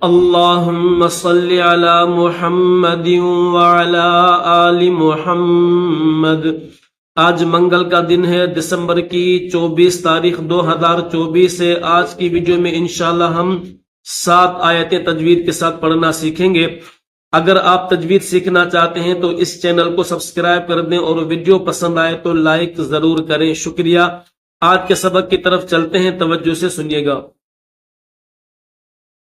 اللہم صلی علی محمد وعلی آل محمد۔ آج منگل کا دن ہے، دسمبر کی 24 تاریخ 2024 ہے۔ آج کی ویڈیو میں انشاءاللہ ہم 7 آیتیں تجوید کے ساتھ پڑھنا سیکھیں گے۔ اگر آپ تجوید سیکھنا چاہتے ہیں تو اس چینل کو سبسکرائب کر دیں اور ویڈیو پسند آئے تو لائک ضرور کریں، شکریہ۔ آج کے سبق کی طرف چلتے ہیں، توجہ سے سنیے گا۔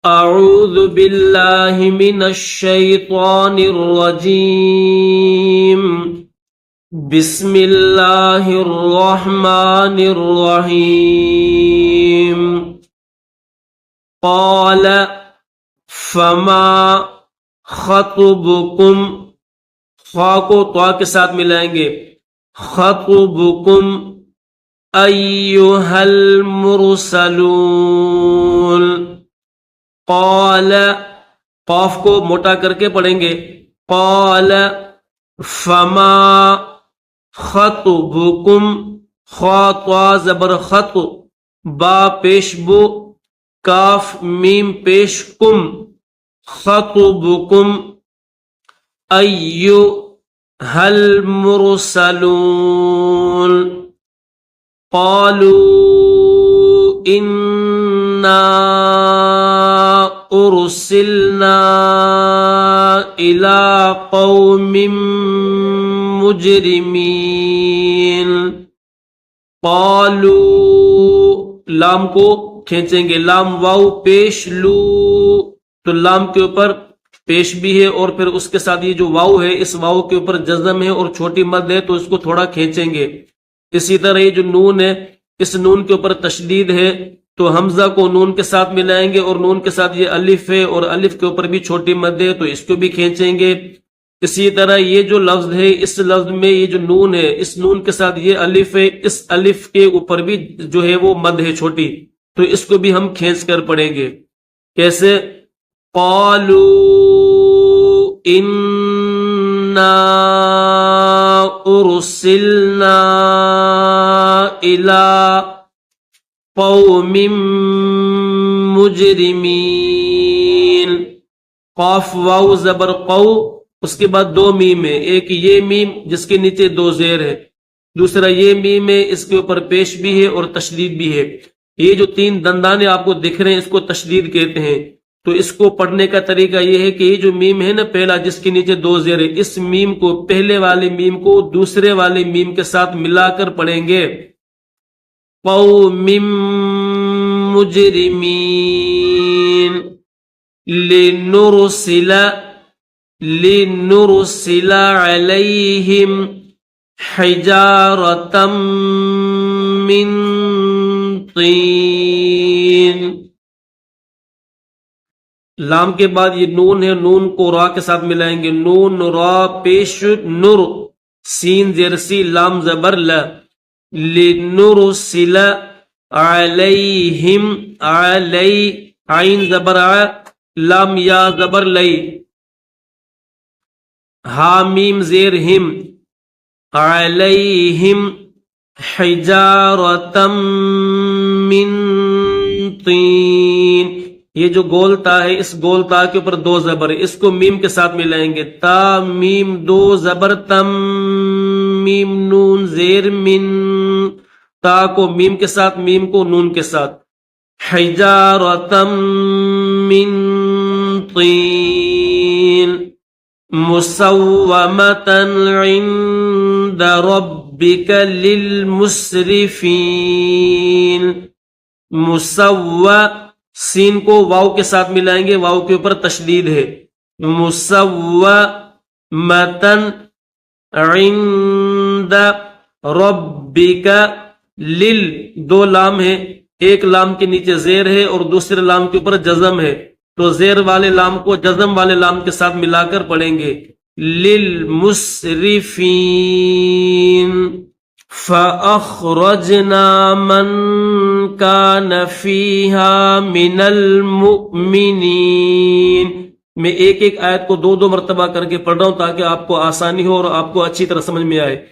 اعوذ باللہ من الشیطان الرجیم، بسم اللہ الرحمن الرحیم۔ قال فما خطبکم، خا کو طا کے ساتھ ملائیں گے، خطبکم ایھا المرسلون۔ قال، قاف کو موٹا کر کے پڑھیں گے، قال فما خطبکم، خا طا زبر خط، با پیش بو، کاف میم پیش کم، خطبکم ایھا المرسلون۔ قالوا انا ارسلنا الى قوم مجرمین۔ قالوا، لام کو کھینچیں گے، لام واو پیش لو، تو لام کے اوپر پیش بھی ہے اور پھر اس کے ساتھ یہ جو واو ہے، اس واو کے اوپر جزم ہے اور چھوٹی مد ہے تو اس کو تھوڑا کھینچیں گے۔ اسی طرح یہ جو نون ہے، اس نون کے اوپر تشدید ہے تو حمزہ کو نون کے ساتھ ملائیں گے، اور نون کے ساتھ یہ الف ہے اور الف کے اوپر بھی چھوٹی مد ہے تو اس کو بھی کھینچیں گے۔ اسی طرح یہ جو لفظ ہے، اس لفظ میں یہ جو نون ہے، اس نون کے ساتھ یہ الف ہے، اس الف کے اوپر بھی جو ہے وہ مد ہے چھوٹی، تو اس کو بھی ہم کھینچ کر پڑھیں گے۔ کیسے؟ قالوا انا ارسلنا الى قوم مجرمین۔ قاف واو زبر قو، اس کے بعد 2 میم ہے، ایک یہ میم جس کے نیچے 2 زیر ہے، دوسرا یہ میم ہے، اس کے اوپر پیش بھی ہے اور تشدید بھی ہے۔ یہ جو 3 دندانے آپ کو دکھ رہے ہیں، اس کو تشدید کہتے ہیں۔ تو اس کو پڑھنے کا طریقہ یہ ہے کہ یہ جو میم ہے نا پہلا، جس کے نیچے 2 زیر ہے، اس میم کو، پہلے والے میم کو دوسرے والے میم کے ساتھ ملا کر پڑھیں گے، قوم مجرمین۔ لنرسل علیہم حجارۃ من طین۔ لام کے بعد یہ نون ہے، نون کو را کے ساتھ ملائیں گے، نون را پیش نور، سین زیر سی، لام زبر ل، لنرسل علیہم، علی عین زبر ع، لام یا زبر لئی، ہا میم زیر ہم، علیہم حجارۃ من طین۔ یہ جو گول تا ہے، اس گول تا کے اوپر 2 زبر ہے، اس کو میم کے ساتھ ملائیں گے، تا میم 2 زبر تم، میم نون زیر من، تا کو میم کے ساتھ، میم کو نون کے ساتھ، حجارۃ من طین مسومۃ عند ربک للمسرفین۔ سین کو واو کے ساتھ ملائیں گے، واو کے اوپر تشدید ہے، مسومۃ عند ربک لل، 2 لام ہے، ایک لام کے نیچے زیر ہے اور دوسرے لام کے اوپر جزم ہے، تو زیر والے لام کو جزم والے لام کے ساتھ ملا کر پڑھیں گے، للمسرفین۔ فَأَخْرَجْنَا مَنْ كَانَ فِيهَا مِنَ الْمُؤْمِنِينَ۔ میں ایک آیت کو 2 مرتبہ کر کے پڑھ رہا ہوں تاکہ آپ کو آسانی ہو اور آپ کو اچھی طرح سمجھ میں آئے۔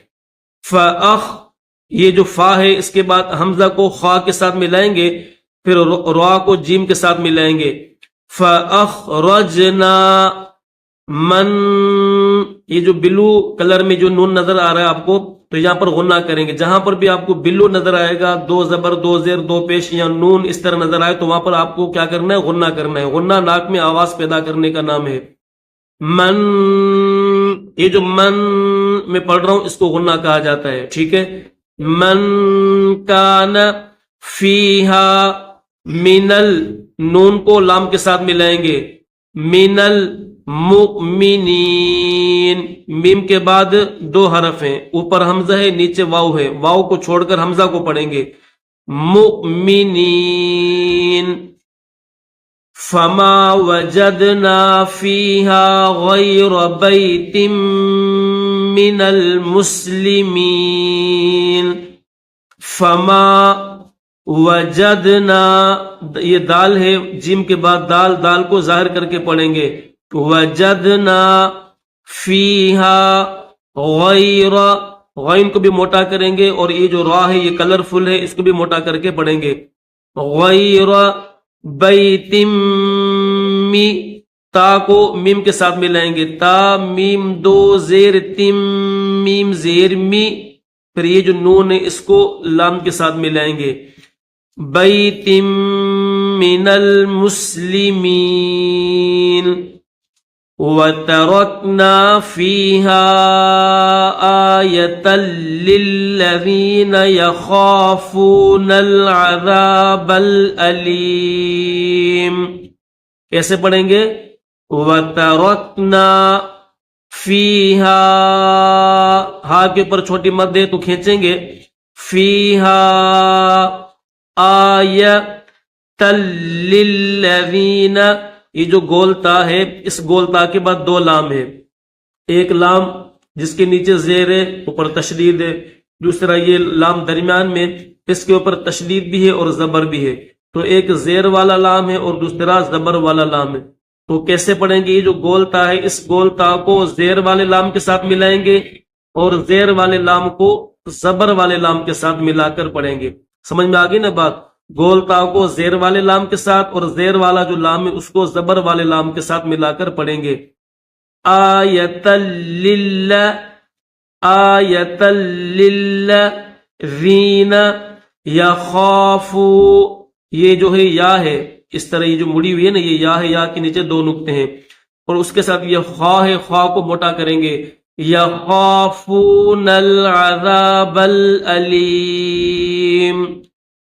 یہ جو فا ہے اس کے بعد حمزہ کو خا کے ساتھ ملائیں گے، پھر را کو جیم کے ساتھ ملائیں گے، فَأَخْرَجْنَا من، یہ جو بلو کلر میں جو نون نظر آ رہا ہے آپ کو، تو یہاں پر غنہ کریں گے. جہاں پر بھی آپ کو بلو نظر آئے گا، 2 زبر 2 زیر 2 پیش یا نون اس طرح نظر آئے، تو وہاں پر آپ کو کیا کرنا ہے؟ غنہ کرنا ہے. غنہ ناک میں آواز پیدا کرنے کا نام ہے. من، یہ جو من میں پڑھ رہا ہوں اس کو غنہ کہا جاتا ہے. ٹھیک ہے. من کان فیہا، منل، نون کو لام کے ساتھ ملائیں گے. منل مؤمنین، میم کے بعد 2 حرف ہیں، اوپر حمزہ ہے نیچے واو ہے، واو کو چھوڑ کر حمزہ کو پڑھیں گے. مؤمنین. فما وجدنا فیہا غیر بیت من المسلمین. فما وجدنا، یہ دال ہے، جیم کے بعد دال، دال کو ظاہر کر کے پڑھیں گے. وجدنا فیہا غیر، غین کو بھی موٹا کریں گے، اور یہ جو را ہے یہ کلرفل ہے، اس کو بھی موٹا کر کے پڑھیں گے. غیر بیت می، تا کو میم کے ساتھ ملائیں گے. تا میم 2 زیر تم، میم زیر می، پھر یہ جو نون ہے اس کو لام کے ساتھ ملائیں گے. بیت من المسلمین. وَتَرَكْنَا فِيهَا آيَةً لِلَّذِينَ يَخَافُونَ الْعَذَابَ الْأَلِيمَ. کیسے پڑھیں گے؟ وَتَرَكْنَا فِيهَا، ہا کے اوپر چھوٹی مد ہے تو کھینچیں گے. فِيهَا آيَةً لِلَّذِينَ، یہ جو گول تا ہے، اس گول تا کے بعد 2 لام ہے. ایک لام جس کے نیچے زیر ہے، اوپر تشدید ہے. دوسرا یہ لام درمیان میں، اس کے اوپر تشدید بھی ہے اور زبر بھی ہے. تو ایک زیر والا لام ہے اور دوسرا زبر والا لام ہے. تو کیسے پڑھیں گے؟ یہ جو گول تا ہے، اس گول تا کو زیر والے لام کے ساتھ ملائیں گے، اور زیر والے لام کو زبر والے لام کے ساتھ ملا کر پڑھیں گے. سمجھ میں آگئی نا بات؟ گول تا کو زیر والے لام کے ساتھ، اور زیر والا جو لام ہے اس کو زبر والے لام کے ساتھ ملا کر پڑھیں گے. آیۃ للہ، آیۃ للذین یخافو، یہ جو ہے یا ہے، اس طرح یہ جو مڑی ہوئی ہے نا، یہ یا ہے، یا کے نیچے 2 نقطے ہیں، اور اس کے ساتھ یہ خا ہے، خا کو موٹا کریں گے. یخافون العذاب العلیم.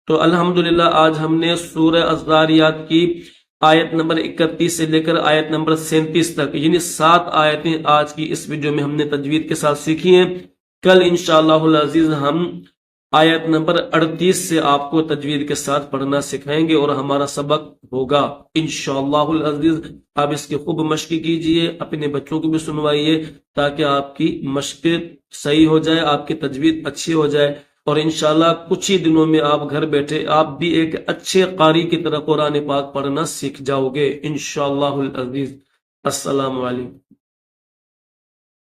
تو الحمدللہ آج ہم نے سورہ الذاریات کی آیت نمبر 31 سے لے کر آیت نمبر 37 تک، یعنی 7 آیتیں آج کی اس ویڈیو میں ہم نے تجوید کے ساتھ سیکھی ہیں. کل انشاءاللہ العزیز ہم آیت نمبر 38 سے آپ کو تجوید کے ساتھ پڑھنا سکھائیں گے، اور ہمارا سبق ہوگا انشاءاللہ العزیز. آپ اس کی خوب مشق کیجئے، اپنے بچوں کو بھی سنوائیے، تاکہ آپ کی مشق صحیح ہو جائے، آپ کی تجوید اچھی ہو جائے، اور انشاءاللہ کچھ ہی دنوں میں آپ گھر بیٹھے آپ بھی ایک اچھے قاری کی طرح قرآن پاک پڑھنا سیکھ جاؤ گے انشاءاللہ العزیز. السلام علیکم.